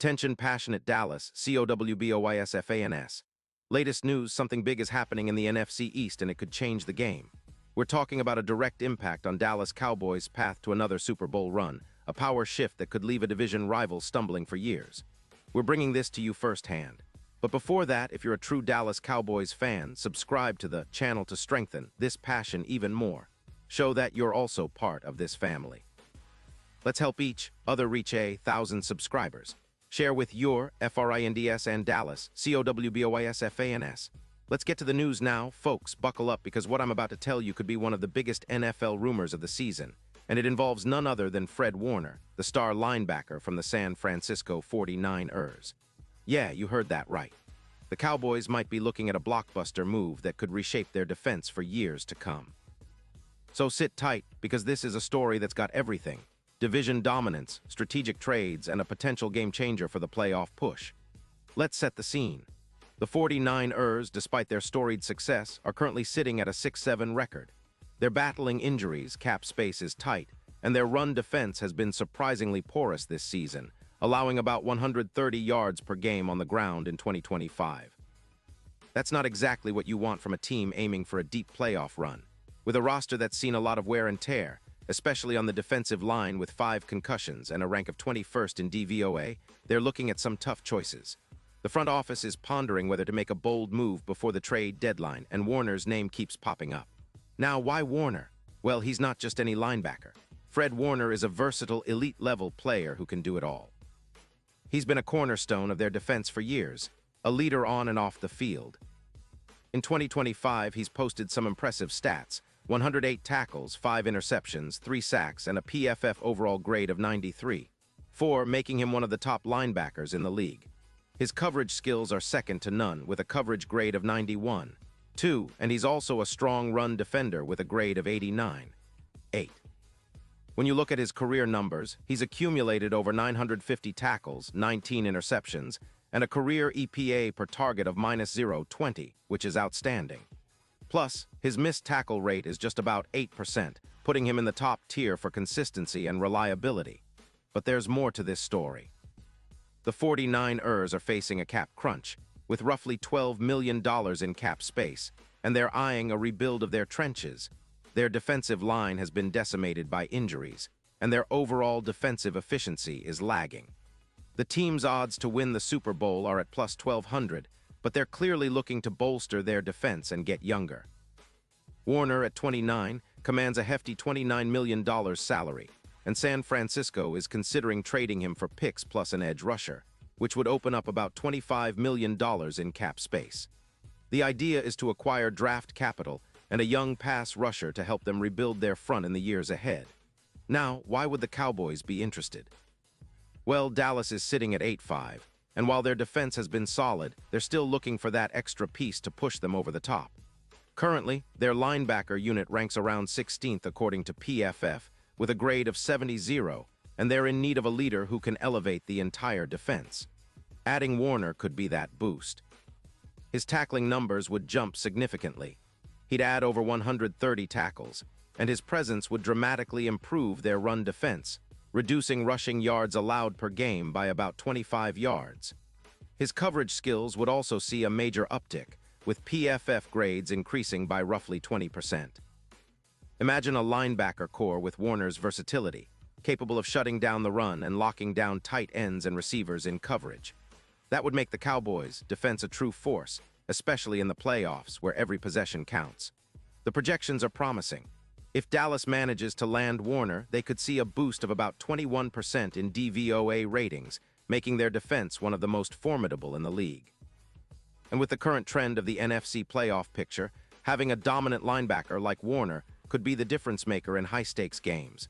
Attention passionate Dallas, Cowboys. Latest news, something big is happening in the NFC East and it could change the game. We're talking about a direct impact on Dallas Cowboys' path to another Super Bowl run, a power shift that could leave a division rival stumbling for years. We're bringing this to you firsthand. But before that, if you're a true Dallas Cowboys fan, subscribe to the channel to strengthen this passion even more. Show that you're also part of this family. Let's help each other reach 1,000 subscribers. Share with your FRINDS and Dallas, COWBOYSFANS. Let's get to the news now. Folks, buckle up because what I'm about to tell you could be one of the biggest NFL rumors of the season, and it involves none other than Fred Warner, the star linebacker from the San Francisco 49ers. Yeah, you heard that right. The Cowboys might be looking at a blockbuster move that could reshape their defense for years to come. So sit tight, because this is a story that's got everything: division dominance, strategic trades, and a potential game-changer for the playoff push. Let's set the scene. The 49ers, despite their storied success, are currently sitting at a 6-7 record. They're battling injuries, cap space is tight, and their run defense has been surprisingly porous this season, allowing about 130 yards per game on the ground in 2025. That's not exactly what you want from a team aiming for a deep playoff run. With a roster that's seen a lot of wear and tear, especially on the defensive line with 5 concussions and a rank of 21st in DVOA, they're looking at some tough choices. The front office is pondering whether to make a bold move before the trade deadline, and Warner's name keeps popping up. Now, why Warner? Well, he's not just any linebacker. Fred Warner is a versatile, elite-level player who can do it all. He's been a cornerstone of their defense for years, a leader on and off the field. In 2025, he's posted some impressive stats: 108 tackles, 5 interceptions, 3 sacks, and a PFF overall grade of 93, making him one of the top linebackers in the league. His coverage skills are second to none, with a coverage grade of 91, and he's also a strong run defender with a grade of 89. When you look at his career numbers, he's accumulated over 950 tackles, 19 interceptions, and a career EPA per target of -0.20, which is outstanding. Plus, his missed tackle rate is just about 8%, putting him in the top tier for consistency and reliability. But there's more to this story. The 49ers are facing a cap crunch, with roughly $12 million in cap space, and they're eyeing a rebuild of their trenches. Their defensive line has been decimated by injuries, and their overall defensive efficiency is lagging. The team's odds to win the Super Bowl are at plus 1,200, but they're clearly looking to bolster their defense and get younger. Warner, at 29, commands a hefty $29 million salary, and San Francisco is considering trading him for picks plus an edge rusher, which would open up about $25 million in cap space. The idea is to acquire draft capital and a young pass rusher to help them rebuild their front in the years ahead. Now, why would the Cowboys be interested? Well, Dallas is sitting at 8-5, and while their defense has been solid, they're still looking for that extra piece to push them over the top. Currently, their linebacker unit ranks around 16th according to PFF, with a grade of 70, and they're in need of a leader who can elevate the entire defense. Adding Warner could be that boost. His tackling numbers would jump significantly. He'd add over 130 tackles, and his presence would dramatically improve their run defense, reducing rushing yards allowed per game by about 25 yards. His coverage skills would also see a major uptick, with PFF grades increasing by roughly 20%. Imagine a linebacker core with Warner's versatility, capable of shutting down the run and locking down tight ends and receivers in coverage. That would make the Cowboys' defense a true force, especially in the playoffs where every possession counts. The projections are promising. If Dallas manages to land Warner, they could see a boost of about 21% in DVOA ratings, making their defense one of the most formidable in the league. And with the current trend of the NFC playoff picture, having a dominant linebacker like Warner could be the difference maker in high-stakes games.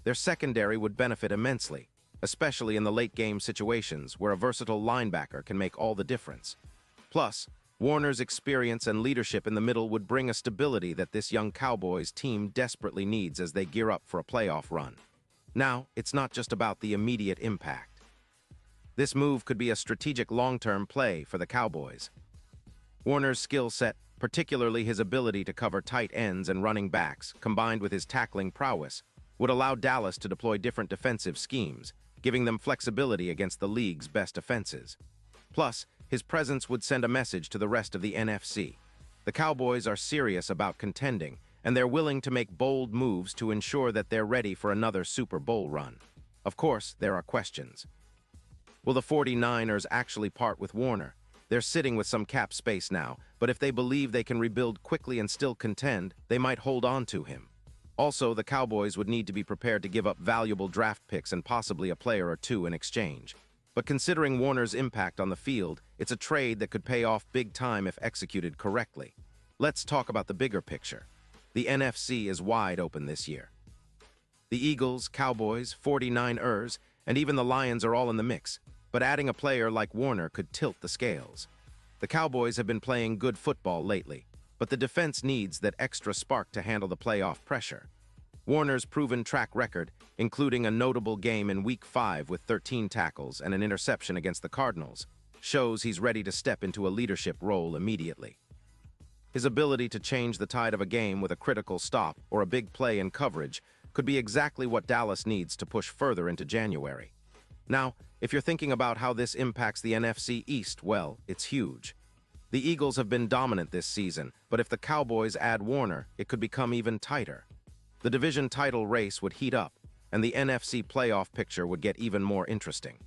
Their secondary would benefit immensely, especially in the late-game situations where a versatile linebacker can make all the difference. Plus, Warner's experience and leadership in the middle would bring a stability that this young Cowboys team desperately needs as they gear up for a playoff run. Now, it's not just about the immediate impact. This move could be a strategic long-term play for the Cowboys. Warner's skill set, particularly his ability to cover tight ends and running backs, combined with his tackling prowess, would allow Dallas to deploy different defensive schemes, giving them flexibility against the league's best offenses. Plus, his presence would send a message to the rest of the NFC. The Cowboys are serious about contending, and they're willing to make bold moves to ensure that they're ready for another Super Bowl run. Of course, there are questions. Will the 49ers actually part with Warner? They're sitting with some cap space now, but if they believe they can rebuild quickly and still contend, they might hold on to him. Also, the Cowboys would need to be prepared to give up valuable draft picks and possibly a player or two in exchange. But considering Warner's impact on the field, it's a trade that could pay off big time if executed correctly. Let's talk about the bigger picture. The NFC is wide open this year. The Eagles, Cowboys, 49ers, and even the Lions are all in the mix, but adding a player like Warner could tilt the scales. The Cowboys have been playing good football lately, but the defense needs that extra spark to handle the playoff pressure. Warner's proven track record, including a notable game in Week 5 with 13 tackles and an interception against the Cardinals, shows he's ready to step into a leadership role immediately. His ability to change the tide of a game with a critical stop or a big play in coverage could be exactly what Dallas needs to push further into January. Now, if you're thinking about how this impacts the NFC East, well, it's huge. The Eagles have been dominant this season, but if the Cowboys add Warner, it could become even tighter. The division title race would heat up, and the NFC playoff picture would get even more interesting.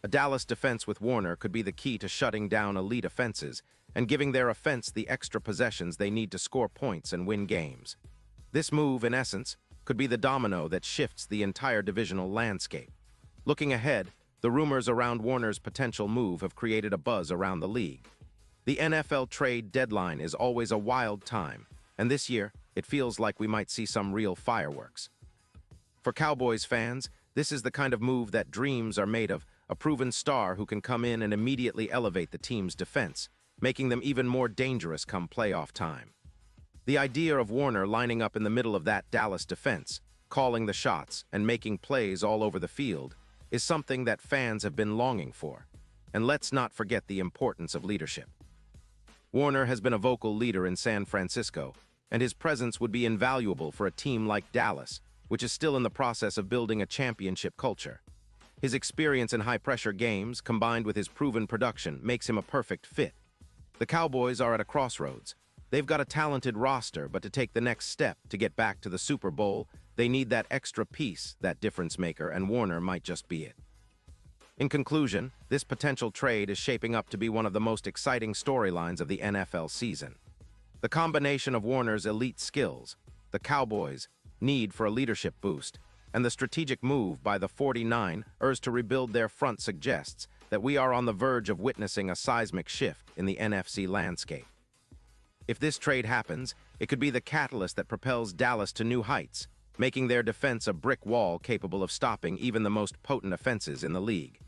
A Dallas defense with Warner could be the key to shutting down elite offenses and giving their offense the extra possessions they need to score points and win games. This move, in essence, could be the domino that shifts the entire divisional landscape. Looking ahead, the rumors around Warner's potential move have created a buzz around the league. The NFL trade deadline is always a wild time, and this year, it feels like we might see some real fireworks. For Cowboys fans, this is the kind of move that dreams are made of, a proven star who can come in and immediately elevate the team's defense, making them even more dangerous come playoff time. The idea of Warner lining up in the middle of that Dallas defense, calling the shots, and making plays all over the field, is something that fans have been longing for. And let's not forget the importance of leadership. Warner has been a vocal leader in San Francisco, and his presence would be invaluable for a team like Dallas, which is still in the process of building a championship culture. His experience in high-pressure games, combined with his proven production, makes him a perfect fit. The Cowboys are at a crossroads. They've got a talented roster, but to take the next step to get back to the Super Bowl, they need that extra piece, that difference maker, and Warner might just be it. In conclusion, this potential trade is shaping up to be one of the most exciting storylines of the NFL season. The combination of Warner's elite skills, the Cowboys' need for a leadership boost, and the strategic move by the 49ers to rebuild their front suggests that we are on the verge of witnessing a seismic shift in the NFC landscape. If this trade happens, it could be the catalyst that propels Dallas to new heights, making their defense a brick wall capable of stopping even the most potent offenses in the league.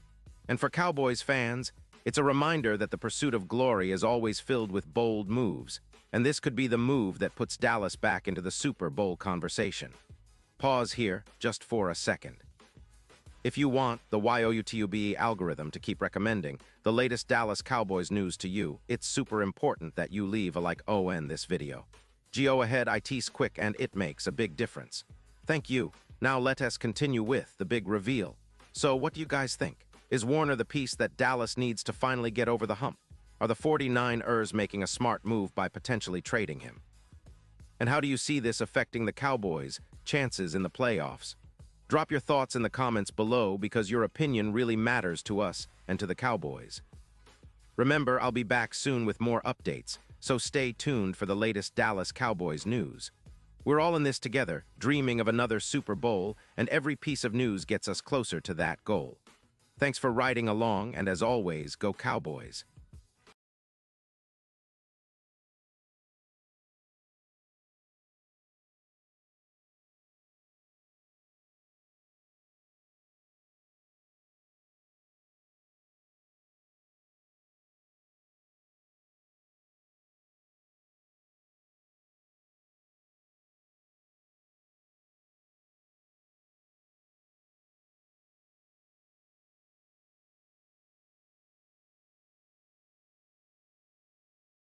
And for Cowboys fans, it's a reminder that the pursuit of glory is always filled with bold moves, and this could be the move that puts Dallas back into the Super Bowl conversation. Pause here just for a second. If you want the YouTube algorithm to keep recommending the latest Dallas Cowboys news to you, it's super important that you leave a like on this video. Go ahead, it's quick and it makes a big difference. Thank you. Now let us continue with the big reveal. So what do you guys think? Is Warner the piece that Dallas needs to finally get over the hump? Are the 49ers making a smart move by potentially trading him? And how do you see this affecting the Cowboys' chances in the playoffs? Drop your thoughts in the comments below because your opinion really matters to us and to the Cowboys. Remember, I'll be back soon with more updates, so stay tuned for the latest Dallas Cowboys news. We're all in this together, dreaming of another Super Bowl, and every piece of news gets us closer to that goal. Thanks for riding along, and as always, go Cowboys.